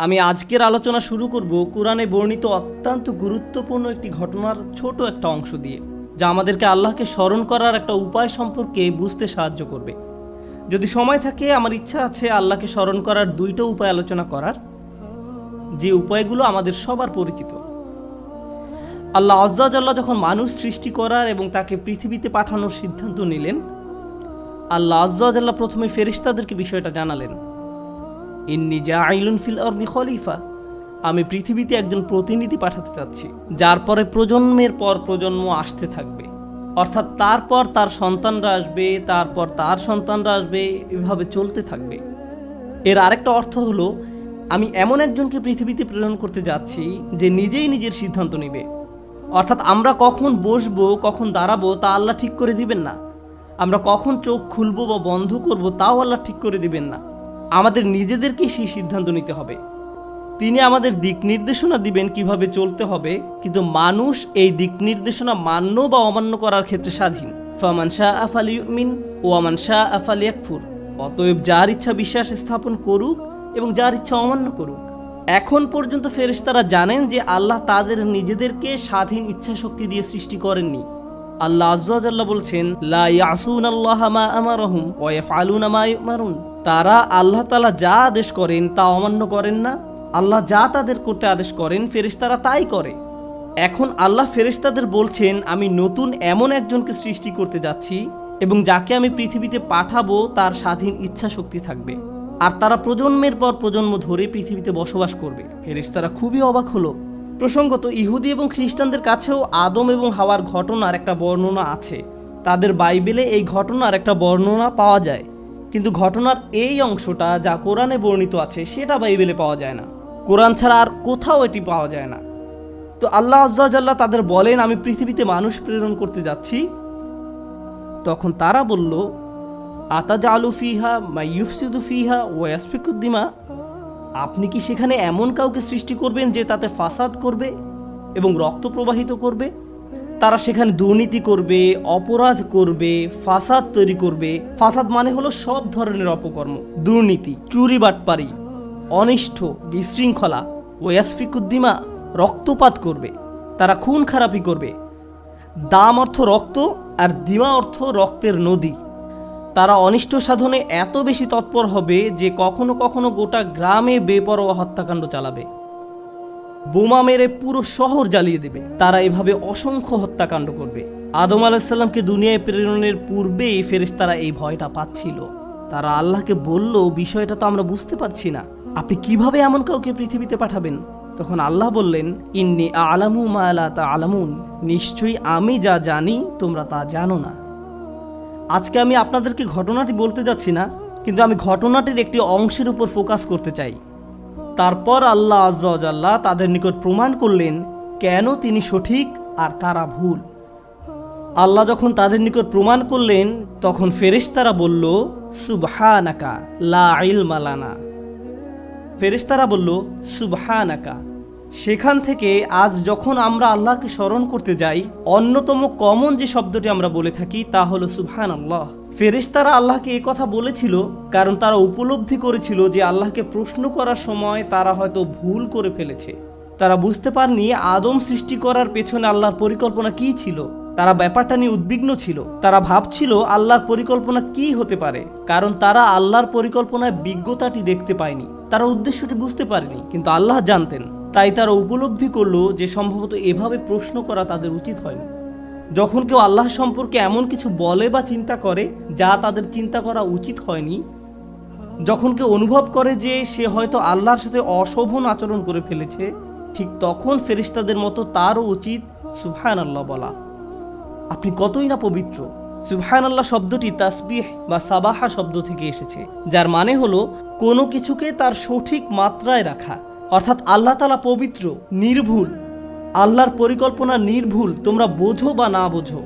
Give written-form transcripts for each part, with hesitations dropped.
আমি আজকের আলোচনা শুরু করব কোরআনে বর্ণিত অত্যন্ত গুরুত্বপূর্ণ একটি ঘটনার ছোট একটা অংশ দিয়ে, যা আমাদেরকে আল্লাহকে স্মরণ করার একটা উপায় সম্পর্কে বুঝতে সাহায্য করবে। যদি সময় থাকে, আমার ইচ্ছা আছে আল্লাহকে স্মরণ করার দুইটা উপায় আলোচনা করার, যে উপায়গুলো আমাদের সবার পরিচিত। আল্লাহ আজ্জা জাল্লাহ যখন মানুষ সৃষ্টি করার এবং তাকে পৃথিবীতে পাঠানোর সিদ্ধান্ত নিলেন, আল্লাহ আজ্জা জাল্লাহ প্রথমে ফেরেশতাদেরকে বিষয়টা জানালেন, ইন্নী জাইলুন ফিল আরদি খলিফা, আমি পৃথিবীতে একজন প্রতিনিধি পাঠাতে চাচ্ছি, যার পরে প্রজন্মের পর প্রজন্ম আসতে থাকবে। অর্থাৎ তারপর তার সন্তানরা আসবে, তারপর তার সন্তানরা আসবে, এভাবে চলতে থাকবে। এর আরেকটা অর্থ হলো, আমি এমন একজনকে পৃথিবীতে প্রেরণ করতে যাচ্ছি যে নিজেই নিজের সিদ্ধান্ত নেবে। অর্থাৎ আমরা কখন বসবো, কখন দাঁড়াবো তা আল্লাহ ঠিক করে দিবেন না। আমরা কখন চোখ খুলবো বা বন্ধ করব তাও আল্লাহ ঠিক করে দিবেন না। আমাদের নিজেদেরকেই সেই সিদ্ধান্ত নিতে হবে। তিনি আমাদের দিক নির্দেশনা দিবেন কিভাবে চলতে হবে, কিন্তু মানুষ এই দিক নির্দেশনা মান্য বা অমান্য করার ক্ষেত্রে স্বাধীন। ফামান শাআ ফালিউমিন ওয়া মান শাআ ফালিয়াকফুর। অতএব যার ইচ্ছা বিশ্বাস স্থাপন করুক এবং যার ইচ্ছা অমান্য করুক। এখন পর্যন্ত ফেরেশতারা জানেন যে আল্লাহ তাদের নিজেদেরকে স্বাধীন ইচ্ছা শক্তি দিয়ে সৃষ্টি করেননি। আল্লাহ আজ্জা জাল্লাহ বলছেন, লা ইয়াসুনাল্লাহা মা আমারহুম ওয়া ইয়াফআলুনা মা ইউমারুন। তারা আল্লাহ তাআলা যা আদেশ করেন তা অমান্য করেন না। আল্লাহ যা তাদের করতে আদেশ করেন ফেরেশতারা তাই করে। এখন আল্লাহ ফেরেশতাদের বলছেন, আমি নতুন এমন একজনকে সৃষ্টি করতে যাচ্ছি এবং যাকে আমি পৃথিবীতে পাঠাবো তার স্বাধীন ইচ্ছা শক্তি থাকবে, আর তারা প্রজন্মের পর প্রজন্ম ধরে পৃথিবীতে বসবাস করবে। ফেরেশতারা খুবই অবাক হলো। প্রসঙ্গত, ইহুদি এবং খ্রিস্টানদের কাছেও আদম এবং হাওয়ার ঘটনার একটা বর্ণনা আছে। তাদের বাইবেলে এই ঘটনার একটা বর্ণনা পাওয়া যায়, কিন্তু ঘটনার এই অংশটা যা কোরআনে বর্ণিত আছে সেটা বাইবেলে পাওয়া যায় না। কোরআন ছাড়া আর কোথাও এটি পাওয়া যায় না। তো আল্লাহ আজ্জা জাল্লাহ তাদের বলেন, আমি পৃথিবীতে মানুষ প্রেরণ করতে যাচ্ছি। তখন তারা বলল, আতাজালু ফিহা মাইয়ুফসিদু ফিহা ওয়া ইয়াসফিকুদ দিমা। আপনি কি সেখানে এমন কাউকে সৃষ্টি করবেন যে তাতে ফাসাদ করবে এবং রক্ত প্রবাহিত করবে? তারা সেখানে দুর্নীতি করবে, অপরাধ করবে, ফাসাদ তৈরি করবে। ফাসাদ মানে হলো সব ধরনের অপকর্ম, দুর্নীতি, চুরি বাটপারি, অনিষ্ঠ, বিশৃঙ্খলা। ওয়াসফিকুদ্দিমা, রক্তপাত করবে। তারা খুন খারাপি করবে। দাম অর্থ রক্ত আর দিমা অর্থ রক্তের নদী। তারা অনিষ্ট সাধনে এত বেশি তৎপর হবে যে কখনো কখনো গোটা গ্রামে বেপরোয়া হত্যাকাণ্ড চালাবে, বোমা মেরে পুরো শহর জ্বালিয়ে দেবে। তারা এভাবে অসংখ্য হত্যাকাণ্ড করবে। আদম আলাইহিসসালামকে দুনিয়ায় প্রেরণের পূর্বেই ফেরেশতারা এই ভয়টা পাচ্ছিল। তারা আল্লাহকে বলল, বিষয়টা তো আমরা বুঝতে পারছি না, আপনি কিভাবে এমন কাউকে পৃথিবীতে পাঠাবেন? তখন আল্লাহ বললেন, ইন্নী আ'লামু মা লা তা'লামুন, নিশ্চয়ই আমি যা জানি তোমরা তা জানো না। আজকে আমি আপনাদেরকে ঘটনাটি বলতে যাচ্ছি না, কিন্তু আমি ঘটনাটির একটি অংশের উপর ফোকাস করতে চাই। তারপর আল্লাহ আজ্জা ওয়া জাল্লাহ তাদের নিকট প্রমাণ করলেন কেন তিনি সঠিক আর তারা ভুল। আল্লাহ যখন তাদের নিকট প্রমাণ করলেন, তখন ফেরেশতারা বলল, সুবহানাকা লা ইলমা লানা। ফেরেশতারা বলল, সুবহানাকা। সেখান থেকে আজ যখন আমরা আল্লাহকে স্মরণ করতে যাই, অন্যতম কমন যে শব্দটি আমরা বলে থাকি তা হলো সুবহানাল্লাহ। ফেরেশতারা আল্লাহকে এই কথা বলেছিল কারণ তারা উপলব্ধি করেছিল যে আল্লাহকে প্রশ্ন করার সময় তারা হয়তো ভুল করে ফেলেছে। তারা বুঝতে পারেনি আদম সৃষ্টি করার পেছনে আল্লাহর পরিকল্পনা কি ছিল। তারা ব্যাপারটা নিয়ে উদ্বিগ্ন ছিল। তারা ভাবছিল আল্লাহর পরিকল্পনা কি হতে পারে, কারণ তারা আল্লাহর পরিকল্পনায় বিজ্ঞতাটি দেখতে পায়নি। তারা উদ্দেশ্যটি বুঝতে পারেনি, কিন্তু আল্লাহ জানতেন। তাই তারা উপলব্ধি করলো যে সম্ভবত এভাবে প্রশ্ন করা তাদের উচিত হয়নি। যখন কেউ আল্লাহ সম্পর্কে এমন কিছু বলে বা চিন্তা করে যা তাদের চিন্তা করা উচিত হয়নি, যখন কেউ অনুভব করে যে সে হয়তো আল্লাহর সাথে অশোভন আচরণ করে ফেলেছে, ঠিক তখন ফেরেশতাদের মতো তারও উচিত সুবহানাল্লাহ বলা। আপনি কতই না পবিত্র। সুবহানাল্লাহ শব্দটি তাসবিহ বা সাবাহা শব্দ থেকে এসেছে, যার মানে হলো কোনো কিছুকে তার সঠিক মাত্রায় রাখা। অর্থাৎ আল্লাহ তাআলা পবিত্র, নির্ভুল। আল্লাহর পরিকল্পনা নির্ভুল, তোমরা বোঝো বা না বোঝো।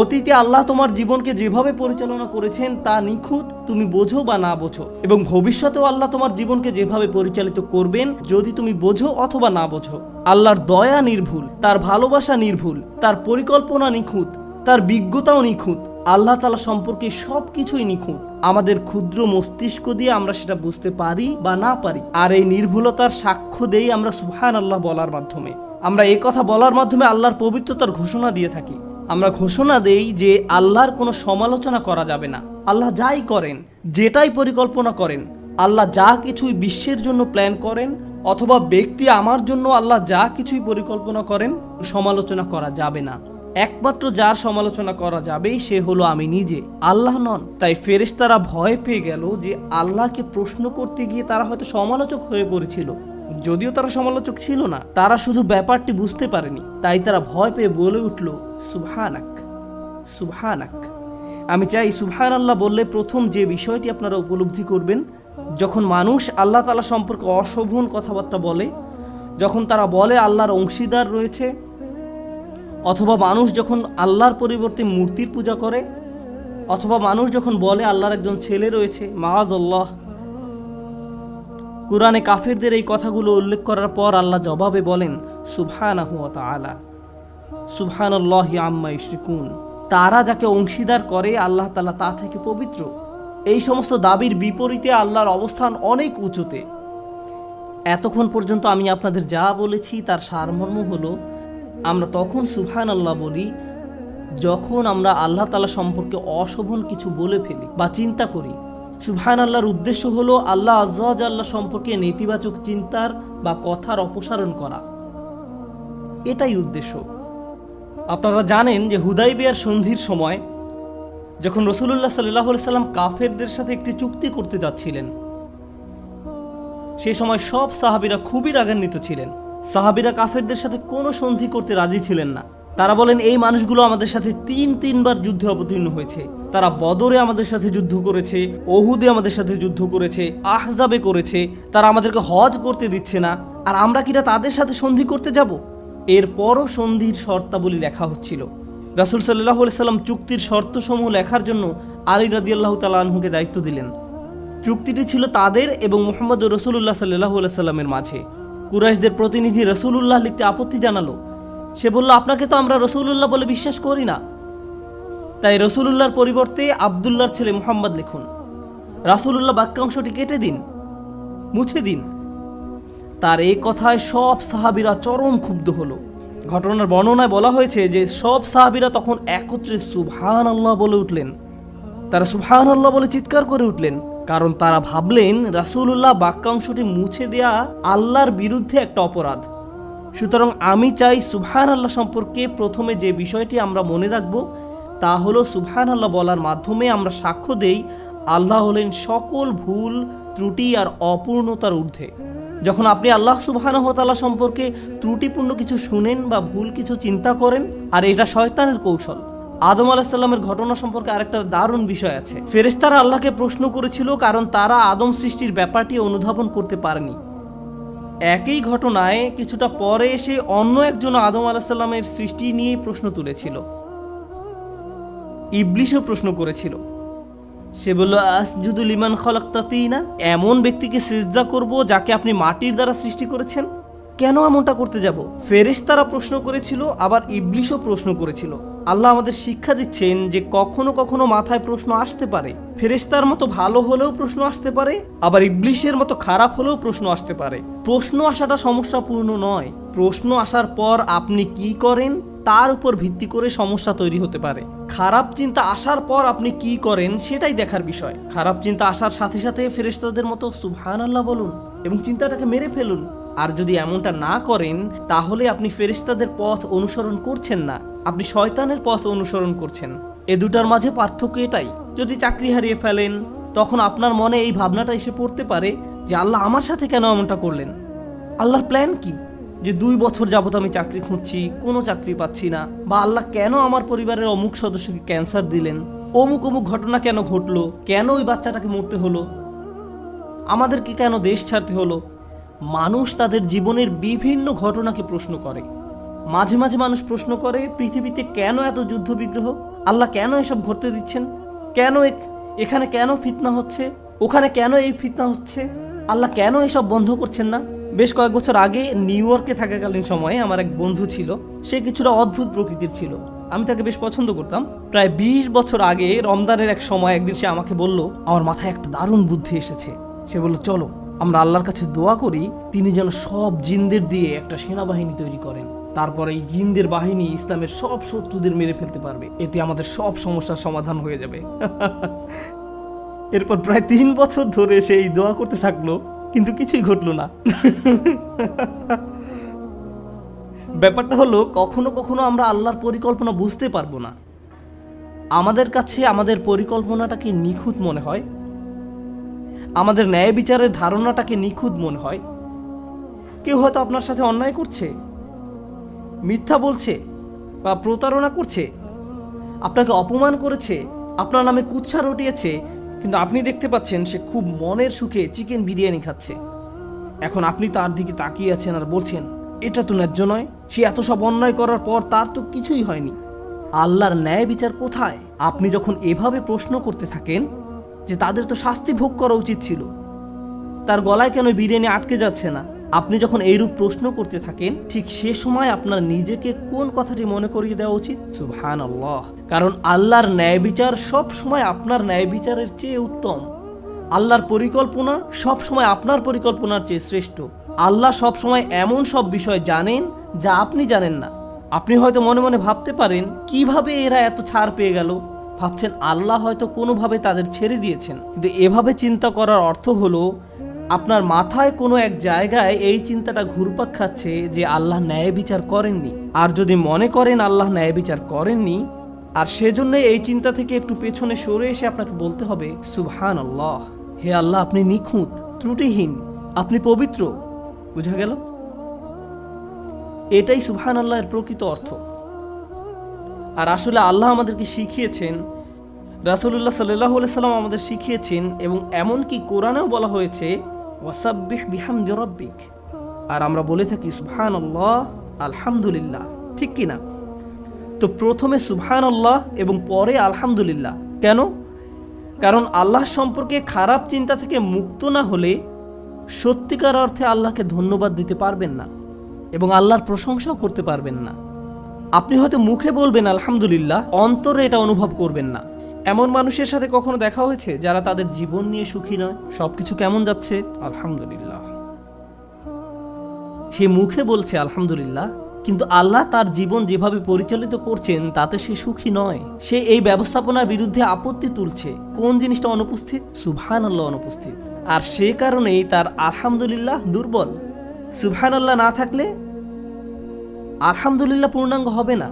অতীতে আল্লাহ তোমার জীবনকে যেভাবে পরিচালনা করেছেন তা নিখুঁত, তুমি বোঝো বা না বোঝো, এবং ভবিষ্যতেও আল্লাহ তোমার জীবনকে যেভাবে পরিচালিত করবেন যদি তুমি বোঝো অথবা না বোঝো। আল্লাহর দয়া নির্ভুল, তার ভালোবাসা নির্ভুল, তার পরিকল্পনা নিখুঁত, তার বিজ্ঞতাও নিখুঁত। আল্লাহ তাআলা সম্পর্কে সব কিছুই নিখুঁত। আমাদের ক্ষুদ্র মস্তিষ্ক দিয়ে আমরা সেটা বুঝতে পারি বা না পারি। আর এই নির্ভুলতার সাক্ষ্য দেই আমরা সুবহানাল্লাহ বলার মাধ্যমে। আমরা এই কথা বলার মাধ্যমে আল্লাহর পবিত্রতার ঘোষণা দিয়ে থাকি। আমরা ঘোষণা দেই যে আল্লাহর কোনো সমালোচনা করা যাবে না। আল্লাহ যাই করেন, যেটাই পরিকল্পনা করেন, আল্লাহ যা কিছুই বিশ্বের জন্য প্ল্যান করেন, অথবা ব্যক্তি আমার জন্য আল্লাহ যা কিছুই পরিকল্পনা করেন, সমালোচনা করা যাবে না। একমাত্র যার সমালোচনা করা যাবে সে হলো আমি নিজে, আল্লাহ নন। তাই ফেরেশতারা ভয় পেয়ে গেল যে আল্লাহকে প্রশ্ন করতে গিয়ে তারা হয়তো সমালোচক হয়ে পড়েছিল। যদিও তারা সমালোচক ছিল না, তারা শুধু ব্যাপারটি বুঝতে পারেনি। তাই তারা ভয় পেয়ে বলে উঠল, সুবহানাক, সুবহানাক। আমি চাই সুবহানাল্লাহ বললে প্রথম যে বিষয়টি আপনারা উপলব্ধি করবেন, যখন মানুষ আল্লাহ তাআলা সম্পর্কে অশোভন কথাবার্তা বলে, যখন তারা বলে আল্লাহর অংশীদার রয়েছে, অথবা মানুষ যখন আল্লাহর পরিবর্তে মূর্তির পূজা করে, অথবা মানুষ যখন বলে আল্লাহর একজন ছেলে রয়েছে, মাআযাল্লাহ। কুরআনে কাফেরদের এই কথাগুলো উল্লেখ করার পর আল্লাহ জবাবে বলেন, সুবহানাহু ওয়া তাআলা, সুবহানাল্লাহি আম্মা ইউশরিকুন। তারা যাকে অংশীদার করে আল্লাহ তাআলা তা থেকে পবিত্র। এই সমস্ত দাবির বিপরীতে আল্লাহর অবস্থান অনেক উঁচুতে। এতক্ষণ পর্যন্ত আমি আপনাদের যা বলেছি তার সারমর্ম হলো, আমরা তখন সুবহানাল্লাহ বলি যখন আমরা আল্লাহ তাআলা সম্পর্কে অশোভন কিছু বলে ফেলি বা চিন্তা করি। সুবহানাল্লাহর উদ্দেশ্য হলো আল্লাহ আযজা ওয়া জাল্লা সম্পর্কে নেতিবাচক চিন্তার বা কথার অপসারণ করা। এটাই উদ্দেশ্য। আপনারা জানেন যে হুদাইবিয়ার সন্ধির সময় যখন রাসূলুল্লাহ সাল্লাল্লাহু আলাইহি সাল্লাম কাফেরদের সাথে একটি চুক্তি করতে যাচ্ছিলেন, সেই সময় সব সাহাবীরা খুবই রাগান্বিত ছিলেন। সাহাবীরা কাফেরদের সাথে কোনো সন্ধি করতে রাজি ছিলেন না। তারা বলেন, এই মানুষগুলো আমাদের সাথে তিনবার যুদ্ধে অবতীর্ণ হয়েছে। তারা বদরে আমাদের সাথে যুদ্ধ করেছে, ওহুদে আমাদের সাথে যুদ্ধ করেছে, আহজাবে করেছে। তারা আমাদেরকে হজ করতে দিচ্ছে না, আর আমরা কিনা তাদের সাথে সন্ধি করতে যাব? এরপরও সন্ধির শর্তাবলী লেখা হচ্ছিল। রাসূল সাল্লাল্লাহু আলাইহি সাল্লাম চুক্তির শর্তসমূহ লেখার জন্য আলী রাদিয়াল্লাহু তাআলা আনহুকে দায়িত্ব দিলেন। চুক্তিটি ছিল তাদের এবং মুহাম্মদ রাসূলুল্লাহ সাল্লাল্লাহু আলাইহি সাল্লামের মাঝে। কুরাইশদের প্রতিনিধি রাসূলুল্লাহ লিখতে আপত্তি জানালো। সে বলল, আপনাকে তো আমরা রাসূলুল্লাহ বলে বিশ্বাস করি না। তাই রাসূলুল্লাহর পরিবর্তে আব্দুল্লাহর ছেলে মুহাম্মদ লিখুন। রাসূলুল্লাহ বাক্যাংশটি কেটে দিন, মুছে দিন। তার এই কথায় সব সাহাবীরা চরম ক্ষুব্ধ হলো। ঘটনার বর্ণনায় বলা হয়েছে যে সব সাহাবীরা তখন একত্রে সুবহানাল্লাহ বলে উঠলেন। তারা সুবহানাল্লাহ বলে চিৎকার করে উঠলেন, কারণ তারা ভাবলেন রাসূলুল্লাহ বাক্যাংশটি মুছে দেয়া আল্লাহর বিরুদ্ধে একটা অপরাধ। সুতরাং আমি চাই সুবহানাল্লাহ সম্পর্কে প্রথমে যে বিষয়টি আমরা মনে রাখব তা হলো, সুবহানাল্লাহ বলার মাধ্যমে আমরা সাক্ষ্য দেই আল্লাহ হলেন সকল ভুল, ত্রুটি আর অপূর্ণতার ঊর্ধ্বে। যখন আপনি আল্লাহ সুবহানাহু ওয়া তাআলা সম্পর্কে ত্রুটিপূর্ণ কিছু শুনেন বা ভুল কিছু চিন্তা করেন, আর এটা শয়তানের কৌশল। আদম আলাইহিস সালামের ঘটনা সম্পর্কে আরেকটা দারুণ বিষয় আছে। ফেরেশতারা আল্লাহকে প্রশ্ন করেছিল কারণ তারা আদম সৃষ্টির ব্যাপারটি অনুধাবন করতে পারেনি। একই ঘটনায় কিছুটা পরে এসে অন্য একজন আদম আলাইহিস সালামের সৃষ্টি নিয়ে প্রশ্ন তুলেছিল। ইবলিসও প্রশ্ন করেছিল। সে বলল, আসজুদু লিমান খালাকতা তিনা, এমন ব্যক্তিকে সিজদা করব যাকে আপনি মাটির দ্বারা সৃষ্টি করেছেন? কেন এমনটা করতে যাব? ফেরেশতারা প্রশ্ন করেছিল, আবার ইবলিসও প্রশ্ন করেছিল। আল্লাহ আমাদের শিক্ষা দিচ্ছেন যে কখনো কখনো মাথায় প্রশ্ন আসতে পারে। ফেরেশতার মতো ভালো হলেও প্রশ্ন আসতে পারে, আবার ইবলিসের মতো খারাপ হলেও প্রশ্ন আসতে পারে। প্রশ্ন আসাটা সমস্যাপূর্ণ নয়। প্রশ্ন আসার পর আপনি কি করেন তার উপর ভিত্তি করে সমস্যা তৈরি হতে পারে। খারাপ চিন্তা আসার পর আপনি কি করেন সেটাই দেখার বিষয়। খারাপ চিন্তা আসার সাথে সাথে ফেরেশতাদের মতো সুবহানাল্লাহ বলুন এবং চিন্তাটাকে মেরে ফেলুন। আর যদি এমনটা না করেন তাহলে আপনি ফেরেশতাদের পথ অনুসরণ করছেন না, আপনি শয়তানের পথ অনুসরণ করছেন। এ দুটার মাঝে পার্থক্য এটাই। যদি চাকরি হারিয়ে ফেলেন তখন আপনার মনে এই ভাবনাটা এসে পড়তে পারে যে আল্লাহ আমার সাথে কেন এমনটা করলেন? আল্লাহর প্ল্যান কি? যে 2 বছর যাবত আমি চাকরি খুঁজছি, কোনো চাকরি পাচ্ছি না, বা আল্লাহ কেন আমার পরিবারের অমুক সদস্যকে ক্যান্সার দিলেন, অমুক অমুক ঘটনা কেন ঘটলো, কেন ওই বাচ্চাটাকে মরতে হলো, আমাদেরকে কেন দেশ ছাড়তে হলো। মানুষ তাদের জীবনের বিভিন্ন ঘটনাকে প্রশ্ন করে। মাঝে মাঝে মানুষ প্রশ্ন করে, পৃথিবীতে কেন এত যুদ্ধ বিগ্রহ? আল্লাহ কেন এসব ঘটতে দিচ্ছেন? কেন এখানে কেন ফিতনা হচ্ছে, ওখানে কেন এই ফিতনা হচ্ছে? আল্লাহ কেন এসব বন্ধ করছেন না? বেশ কয়েক বছর আগে নিউ ইয়র্কে থাকাকালীন সময়ে আমার এক বন্ধু ছিল। সে কিছুটা অদ্ভুত প্রকৃতির ছিল। আমি তাকে বেশ পছন্দ করতাম। প্রায় 20 বছর আগে রমজানের এক সময় একদিন সে আমাকে বলল, আমার মাথায় একটা দারুণ বুদ্ধি এসেছে। সে বলল, চলো আমরা আল্লাহর কাছে দোয়া করি তিনি যেন সব জিনদের দিয়ে একটা সেনাবাহিনী তৈরি করেন, তারপরে এই জিনদের বাহিনী ইসলামের সব শত্রুদের মেরে ফেলতে পারবে, এতে আমাদের সব সমস্যার সমাধান হয়ে যাবে। এরপর প্রায় 3 বছর ধরে সে এই দোয়া করতে থাকলো, কিন্তু কিছুই ঘটলো না। ব্যাপারটা হলো, কখনো কখনো আমরা আল্লাহর পরিকল্পনা বুঝতে পারবো না। আমাদের কাছে আমাদের পরিকল্পনাটাকে নিখুঁত মনে হয়, আমাদের ন্যায় বিচারের ধারণাটাকে নিখুঁত মনে হয়। কেউ হয়তো আপনার সাথে অন্যায় করছে, মিথ্যা বলছে বা প্রতারণা করছে, আপনাকে অপমান করেছে, আপনার নামে কুৎসা রটিয়েছে, কিন্তু আপনি দেখতে পাচ্ছেন সে খুব মনের সুখে চিকেন বিরিয়ানি খাচ্ছে। এখন আপনি তার দিকে তাকিয়ে আছেন আর বলছেন, এটা তো ন্যায্য নয়, সে এত সব অন্যায় করার পর তার তো কিছুই হয়নি, আল্লাহর ন্যায় বিচার কোথায়? আপনি যখন এভাবে প্রশ্ন করতে থাকেন যে তাদের তো শাস্তি ভোগ করা উচিত ছিল, তার গলায় কেন বিরিয়ানি আটকে যাচ্ছে না, আপনি যখন এইরূপ প্রশ্ন করতে থাকেন, ঠিক সে সময় আপনার নিজেকে কোন কথাটি মনে করিয়ে দেওয়া উচিত? সুবহানাল্লাহ। কারণ আল্লাহর ন্যায় বিচার সব সময় আপনার ন্যায় বিচারের চেয়ে উত্তম। আল্লাহর পরিকল্পনা সব সময় আপনার পরিকল্পনার চেয়ে শ্রেষ্ঠ। আল্লাহ সব সময় এমন সব বিষয় জানেন যা আপনি জানেন না। আপনি হয়তো মনে মনে ভাবতে পারেন, কিভাবে এরা এত ছাড় পেয়ে গেল? ভাবছেন আল্লাহ হয়তো কোনোভাবে তাদের ছেড়ে দিয়েছেন, কিন্তু এভাবে চিন্তা করার অর্থ হলো আপনার মাথায় কোনো এক জায়গায় এই চিন্তাটা ঘুরপাক খাচ্ছে যে আল্লাহ ন্যায় বিচার করেননি। আর যদি মনে করেন আল্লাহ ন্যায় বিচার করেননি, আর সেজন্য এই চিন্তা থেকে একটু পেছনে সরে এসে আপনাকে বলতে হবে, সুবহানাল্লাহ, হে আল্লাহ আপনি নিখুঁত, ত্রুটিহীন, আপনি পবিত্র। বুঝা গেল? এটাই সুবহানাল্লাহ এর প্রকৃত অর্থ। আর আসলে আল্লাহ আমাদেরকে শিখিয়েছেন, রাসূলুল্লাহ সাল্লাল্লাহু আলাইহি সাল্লাম আমাদের শিখিয়েছেন, এবং এমনকি কোরআনেও বলা হয়েছে, ওয়াসাব্বিহ বিহামদি রাব্বিক। আর আমরা বলে থাকি সুবহানাল্লাহ, আলহামদুলিল্লাহ, ঠিক কি না? তো প্রথমে সুবহানাল্লাহ এবং পরে আলহামদুলিল্লাহ। কেন? কারণ আল্লাহ সম্পর্কে খারাপ চিন্তা থেকে মুক্ত না হলে সত্যিকার অর্থে আল্লাহকে ধন্যবাদ দিতে পারবেন না এবং আল্লাহর প্রশংসাও করতে পারবেন না। আপনি হয়তো মুখে বলবেন আলহামদুলিল্লাহ, অন্তরে এটা অনুভব করবেন না। এমন মানুষের সাথে কখনো দেখা হয়েছে যারা তাদের জীবন নিয়ে সুখী নয়? সবকিছু কেমন যাচ্ছে? আলহামদুলিল্লাহ। সে মুখে বলছে আলহামদুলিল্লাহ, কিন্তু আল্লাহ তার জীবন যেভাবে পরিচালিত করছেন তাতে সে সুখী নয়। সে এই ব্যবস্থাপনার বিরুদ্ধে আপত্তি তুলছে। কোন জিনিসটা অনুপস্থিত? সুবহানাল্লাহ অনুপস্থিত। আর সে কারণেই তার আলহামদুলিল্লাহ দুর্বল। সুবহানাল্লাহ না থাকলে আলহামদুলিল্লাহ পূর্ণাঙ্গ হবে না।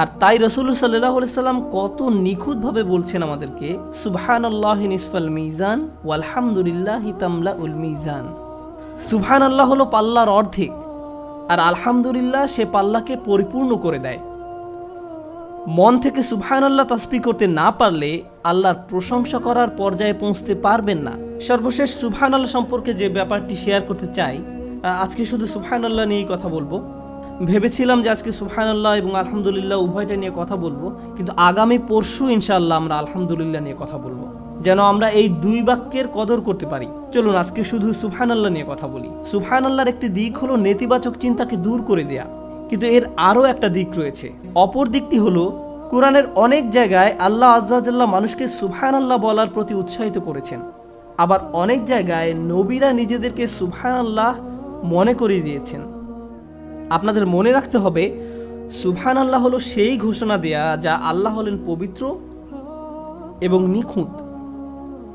আর তাই রাসূলুল্লাহ সাল্লাল্লাহু আলাইহি সাল্লাম কত নিখুঁতভাবে বলছেন আমাদেরকে, সুবহানাল্লাহি নিসফাল মিজান ওয়ালহামদুলিল্লাহি তামলাউল মিজান। সুবহানাল্লাহ হলো পাল্লার অর্ধেক, আর আলহামদুলিল্লাহ সে পাল্লাকে পরিপূর্ণ করে দেয়। মন থেকে সুবহানাল্লাহ তাসবিহ করতে না পারলে আল্লাহর প্রশংসা করার পর্যায়ে পৌঁছতে পারবেন না। সর্বশেষ সুবহানাল্লাহ সম্পর্কে যে ব্যাপারটি শেয়ার করতে চাই, আজকে শুধু সুবহানাল্লাহ নিয়েই কথা বলবো। ভেবেছিলাম যে আজকে সুবহানাল্লাহ এবং আলহামদুলিল্লাহ উভয়টা নিয়ে কথা বলবো, কিন্তু আগামী পরশু ইনশাআল্লাহ আমরা আলহামদুলিল্লাহ নিয়ে কথা বলবো, যেন আমরা এই দুই বাক্যের কদর করতে পারি। চলুন আজকে শুধু সুবহানাল্লাহ নিয়ে কথা বলি। সুবহানাল্লাহর একটি দিক হলো নেতিবাচক চিন্তাকে দূর করে দেয়া, কিন্তু এর আরও একটা দিক রয়েছে। অপর দিকটি হলো, কোরআনের অনেক জায়গায় আল্লাহ আজ্জা ওয়া জাল্লা মানুষকে সুবহানাল্লাহ বলার প্রতি উৎসাহিত করেছেন, আবার অনেক জায়গায় নবীরা নিজেদেরকে সুবহানাল্লাহ মনে করিয়ে দিয়েছেন। আপনাদের মনে রাখতে হবে, সুবহানাল্লাহ হলো সেই ঘোষণা দেয়া যা আল্লাহ হলেন পবিত্র এবং নিখুঁত।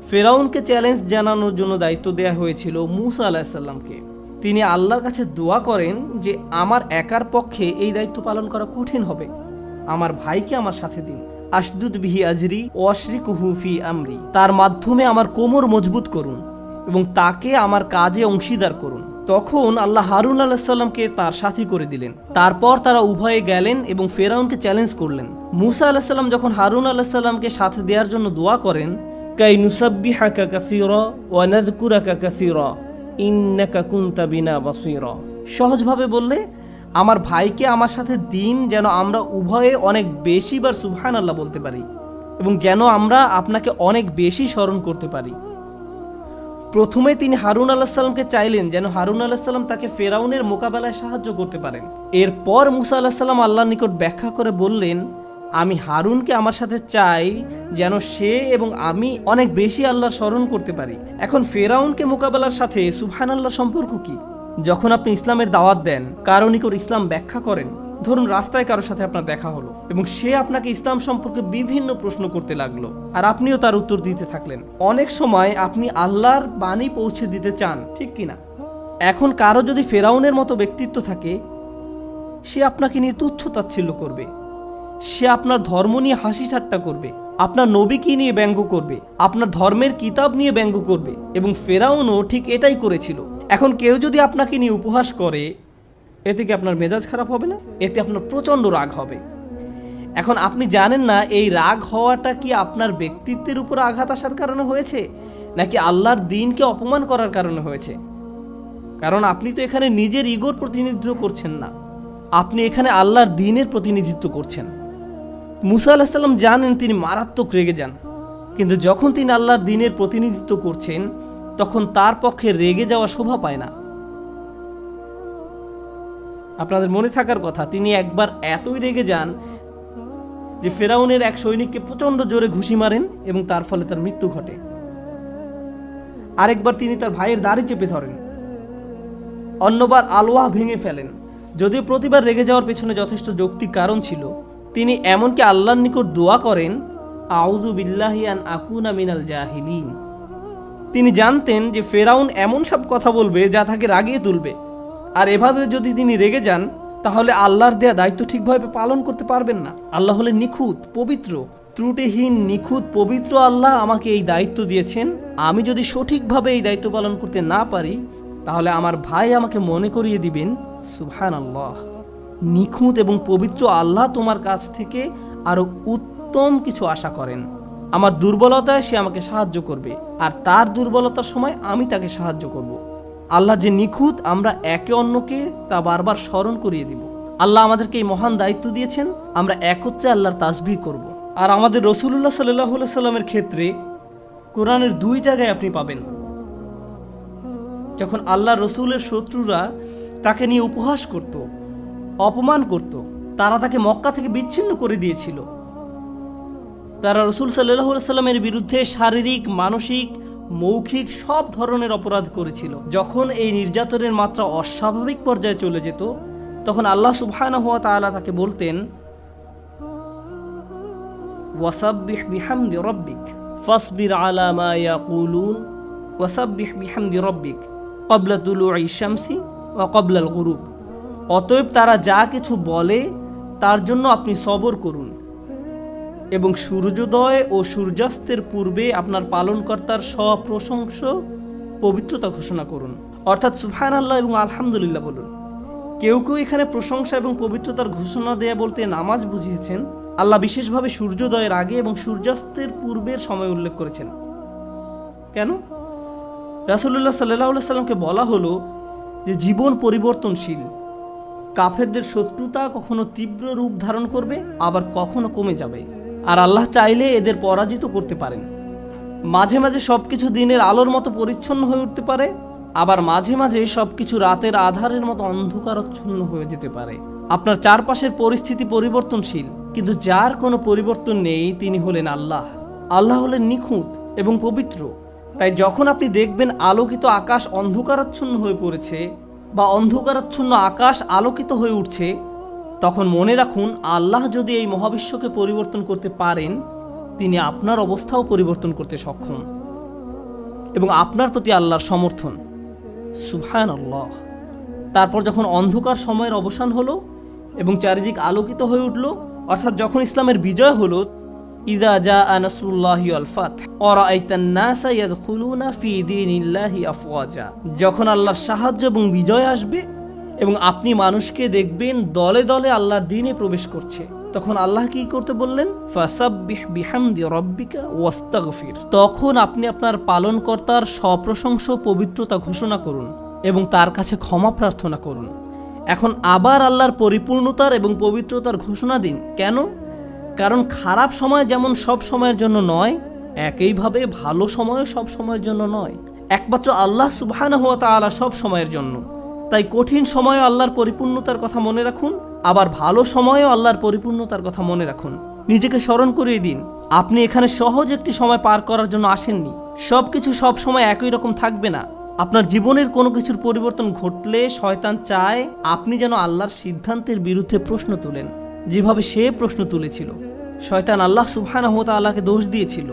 ফেরাউনকে চ্যালেঞ্জ জানানোর জন্য দায়িত্ব দেয়া হয়েছিল মূসা আলাইহিস সালামকে। তিনি আল্লাহর কাছে দোয়া করেন যে আমার একার পক্ষে এই দায়িত্ব পালন করা কঠিন হবে, আমার ভাইকে আমার সাথে দিন। আশদুদ বিহি আজরি ওয়াশরিকুহু ফি আমরি, তার মাধ্যমে আমার কোমর মজবুত করুন এবং তাকে আমার কাজে অংশীদার করুন। তখন আল্লাহ হারুন আলাইহিস সালামকে তার সাথী করে দিলেন। তারপর তারা উভয়ে গেলেন এবং ফেরাউনকে চ্যালেঞ্জ করলেন। মূসা আলাইহিস সালাম যখন হারুন আলাইহিস সালামকে সাথে দেওয়ার জন্য দোয়া করেন, কাই নুসাব্বিহাকা কাসীরা ওয়া নাযকুরাকা কাসীরা ইন্নাকা কুনতা বিনা বাসীরা, সহজভাবে বললে, আমার ভাইকে আমার সাথে দিন যেন আমরা উভয়ে অনেক বেশিবার সুবহানাল্লাহ বলতে পারি এবং যেন আমরা আপনাকে অনেক বেশি স্মরণ করতে পারি। প্রথমে তিনি হারুন আলাইহিস সালামকে চাইলেন যেন হারুন আলাইহিস সালাম তাকে ফেরাউনের মোকাবেলায় সাহায্য করতে পারেন। এরপর মুসা আলাইহিস সালাম আল্লাহর নিকট ব্যাখ্যা করে বললেন, আমি হারুনকে আমার সাথে চাই যেন সে এবং আমি অনেক বেশি আল্লাহর স্মরণ করতে পারি। এখন ফেরাউনকে মোকাবেলার সাথে সুবহানাল্লাহর সম্পর্ক কি? যখন আপনি ইসলামের দাওয়াত দেন, কারো নিকট ইসলাম ব্যাখ্যা করেন, ধরুন রাস্তায় কারোর সাথে আপনার দেখা হলো এবং সে আপনাকে ইসলাম সম্পর্কে বিভিন্ন প্রশ্ন করতে লাগলো আর আপনিও তার উত্তর দিতে থাকলেন। অনেক সময় আপনি আল্লাহর বাণী পৌঁছে দিতে চান, ঠিক কিনা? এখন কারো যদি ফেরাউনের মতো ব্যক্তিত্ব থাকে, সে আপনাকে নিয়ে তুচ্ছ তাচ্ছিল্য করবে, সে আপনার ধর্ম নিয়ে হাসি ঠাট্টা করবে, আপনার নবীকে নিয়ে ব্যঙ্গ করবে, আপনার ধর্মের কিতাব নিয়ে ব্যঙ্গ করবে, এবং ফেরাউনও ঠিক এটাই করেছিল। এখন কেউ যদি আপনাকে নিয়ে উপহাস করে, এতে কি আপনার মেজাজ খারাপ হবে না? এতে আপনার প্রচণ্ড রাগ হবে। এখন আপনি জানেন না এই রাগ হওয়াটা কি আপনার ব্যক্তিত্বের উপর আঘাত আসার কারণে হয়েছে নাকি আল্লাহর দ্বীনকে অপমান করার কারণে হয়েছে। কারণ আপনি তো এখানে নিজের ইগোর প্রতিনিধিত্ব করছেন না, আপনি এখানে আল্লাহর দ্বীনের প্রতিনিধিত্ব করছেন। মুসা আলাইহিস সালাম জানেন তিনি মারাত্মক রেগে যান, কিন্তু যখন তিনি আল্লাহর দ্বীনের প্রতিনিধিত্ব করছেন তখন তার পক্ষে রেগে যাওয়া শোভা পায় না। আপনাদের মনে থাকার কথা, তিনি একবার এতই রেগে যান যে ফেরাউনের এক সৈনিককে প্রচণ্ড জোরে ঘুষি মারেন এবং তার ফলে তার মৃত্যু ঘটে। আরেকবার তিনি তার ভাইয়ের দাড়ি চেপে ধরেন, অন্যবার আলোয়া ভেঙে ফেলেন। যদিও প্রতিবার রেগে যাওয়ার পেছনে যথেষ্ট যৌক্তিক কারণ ছিল। তিনি এমনকি আল্লাহর নিকট দোয়া করেন, আউযু বিল্লাহি আন আকুনা মিনাল জাহিলিন। তিনি জানতেন যে ফেরাউন এমন সব কথা বলবে যা তাকে রাগিয়ে তুলবে, আর এভাবে যদি তিনি রেগে যান তাহলে আল্লাহর দেয়া দায়িত্ব ঠিকভাবে পালন করতে পারবেন না। আল্লাহ হলেন নিখুঁত, পবিত্র, ত্রুটিহীন, নিখুঁত, পবিত্র। আল্লাহ আমাকে এই দায়িত্ব দিয়েছেন, আমি যদি সঠিকভাবে এই দায়িত্ব পালন করতে না পারি তাহলে আমার ভাই আমাকে মনে করিয়ে দিবেন, সুবহানাল্লাহ, নিখুঁত এবং পবিত্র আল্লাহ তোমার কাছ থেকে আরো উত্তম কিছু আশা করেন। আমার দুর্বলতায় সে আমাকে সাহায্য করবে, আর তার দুর্বলতার সময় আমি তাকে সাহায্য করব। আল্লাহ যে নিখুঁত, আমরা একে অন্যকে তা বারবার স্মরণ করিয়ে দিব। আল্লাহ আমাদেরকে এই মহান দায়িত্ব দিয়েছেন, আমরা একত্রে আল্লাহর তাসবিহ করব। আর আমাদের রাসূলুল্লাহ সাল্লাল্লাহু আলাইহি সাল্লামের ক্ষেত্রে কোরআনের 2 জায়গায় আপনি পাবেন যখন আল্লাহ রসুলের শত্রুরা তাকে নিয়ে উপহাস করত, অপমান করত, তারা তাকে মক্কা থেকে বিচ্ছিন্ন করে দিয়েছিল। তারা রসুল সাল্লাল্লাহু আলাইহি সাল্লামের বিরুদ্ধে শারীরিক, মানসিক, মৌখিক সব ধরনের অপরাধ করেছিল। যখন এই নির্যাতনের মাত্রা অস্বাভাবিক পর্যায়ে চলে যেত তখন আল্লাহ সুবহানাহু ওয়া তাআলা তাকে বলতেন, ওয়াসাব্বিহ বিহামদি রাব্বিক ফাসবির আলা মা ইয়াকুলুন ওয়াসাব্বিহ বিহামদি রাব্বিক ক্বাবলা তুলুই শামসি ওয়া ক্বাবলাল গুরুব। অতএব তারা যা কিছু বলে তার জন্য আপনি সবর করুন এবং সূর্যোদয় ও সূর্যাস্তের পূর্বে আপনার পালনকর্তার সপ্রশংস পবিত্রতা ঘোষণা করুন, অর্থাৎ সুবহানাল্লাহ এবং আলহামদুলিল্লাহ বলুন। কেউ কেউ এখানে প্রশংসা এবং পবিত্রতার ঘোষণা দেয়া বলতে নামাজ বুঝিয়েছেন। আল্লাহ বিশেষভাবে সূর্যোদয়ের আগে এবং সূর্যাস্তের পূর্বের সময় উল্লেখ করেছেন। কেন? রাসূলুল্লাহ সাল্লাল্লাহু আলাইহি সাল্লামকে বলা হলো যে জীবন পরিবর্তনশীল, কাফেরদের শত্রুতা কখনো তীব্র রূপ ধারণ করবে, আবার কখনো কমে যাবে, আর আল্লাহ চাইলে এদের পরাজিত করতে পারেন। মাঝে মাঝে সবকিছু দিনের আলোর মতো পরিচ্ছন্ন হয়ে উঠতে পারে, আবার মাঝে মাঝে সবকিছু রাতের আধারের মতো অন্ধকারাচ্ছন্ন হয়ে যেতে পারে। আপনার চারপাশের পরিস্থিতি পরিবর্তনশীল, কিন্তু যার কোনো পরিবর্তন নেই তিনি হলেন আল্লাহ। আল্লাহ হলেন নিখুঁত এবং পবিত্র। তাই যখন আপনি দেখবেন আলোকিত আকাশ অন্ধকারাচ্ছন্ন হয়ে পড়েছে বা অন্ধকারাচ্ছন্ন আকাশ আলোকিত হয়ে উঠছে, তখন মনে রাখুন আল্লাহ যদি এই মহাবিশ্বকে পরিবর্তন করতে পারেন, তিনি আপনার অবস্থাও পরিবর্তন করতে সক্ষম এবং আপনার প্রতি আল্লাহর সমর্থন। সুবহানাল্লাহ। তারপর যখন অন্ধকার সময়ের অবসান হলো এবং চারিদিক আলোকিত হয়ে উঠল, অর্থাৎ যখন ইসলামের বিজয় হলো, ইযা জাআ নাসরুল্লাহি ওয়াল ফাতহ ওয়া রাআইতান নাসা ইয়াদখুলুনা ফি দীনিল্লাহি আফওয়াজা, যখন আল্লাহর সাহায্য এবং বিজয় আসবে এবং আপনি মানুষকে দেখবেন দলে দলে আল্লাহর দ্বীনে প্রবেশ করছে, তখন আল্লাহ কি করতে বললেন? ফাসাব্বিহ বিহামদি রাব্বিকা ওয়াস্তাগফির। তখন আপনি আপনার পালনকর্তার সপ্রশংস পবিত্রতা ঘোষণা করুন এবং তার কাছে ক্ষমা প্রার্থনা করুন। এখন আবার আল্লাহর পরিপূর্ণতার এবং পবিত্রতার ঘোষণা দিন। কেন? কারণ খারাপ সময় যেমন সব সময়ের জন্য নয়, একইভাবে ভালো সময়ও সব সময়ের জন্য নয়। একমাত্র আল্লাহ সুবহানাহু ওয়া তাআলা সব সময়ের জন্য। তাই কঠিন সময়েও আল্লাহর পরিপূর্ণতার কথা মনে রাখুন, আবার ভালো সময়েও আল্লাহর পরিপূর্ণতার কথা মনে রাখুন। নিজেকে স্মরণ করিয়ে দিন, আপনি এখানে সহজ একটি সময় পার করার জন্য আসেননি। সবকিছু সব সময় একই রকম থাকবে না। আপনার জীবনের কোনো কিছুর পরিবর্তন ঘটলে শয়তান চায় আপনি যেন আল্লাহর সিদ্ধান্তের বিরুদ্ধে প্রশ্ন তোলেন, যেভাবে সে প্রশ্ন তুলেছিল। শয়তান আল্লাহ সুবহানাহু ওয়া তাআলাকে দোষ দিয়েছিল,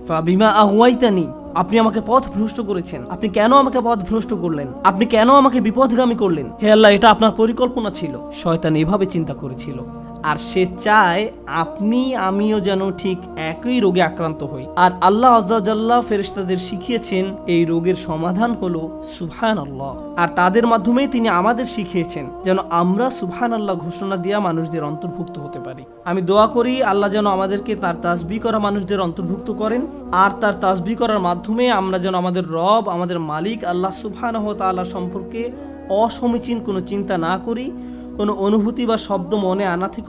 ফাবিমা আগওয়াইতানি, আপনি আমাকে পথ ভ্রষ্ট করেছেন, আপনি কেন আমাকে পথ ভ্রষ্ট করলেন, আপনি কেন আমাকে বিপথগামী করলেন, হে আল্লাহ এটা আপনার পরিকল্পনা ছিল। শয়তান এভাবে চিন্তা করেছিল, আর সে চায় আপনি আমিও যেন ঠিক একই রোগে আক্রান্ত হই। আর আল্লাহ আযজা ওয়া জাল্লা ফেরেশতাদের শিখিয়েছেন এই রোগের সমাধান হলো সুবহানাল্লাহ, আর তাদের মাধ্যমেই তিনি আমাদের শিখিয়েছেন যেন আমরা সুবহানাল্লাহ ঘোষণা দিয়া মানুষদের অন্তর্ভুক্ত হতে পারি। আমি দোয়া করি আল্লাহ যেন আমাদেরকে তার তাসবিহ করা মানুষদের অন্তর্ভুক্ত করেন, আর তার তাসবিহ করার মাধ্যমে আমরা যেন আমাদের রব, আমাদের মালিক আল্লাহ সুবহানাহু ওয়া তাআলা সম্পর্কে অসমীচীন কোনো চিন্তা না করি, কোনো অনুভূতি বা শব্দ মনে আনা থেকে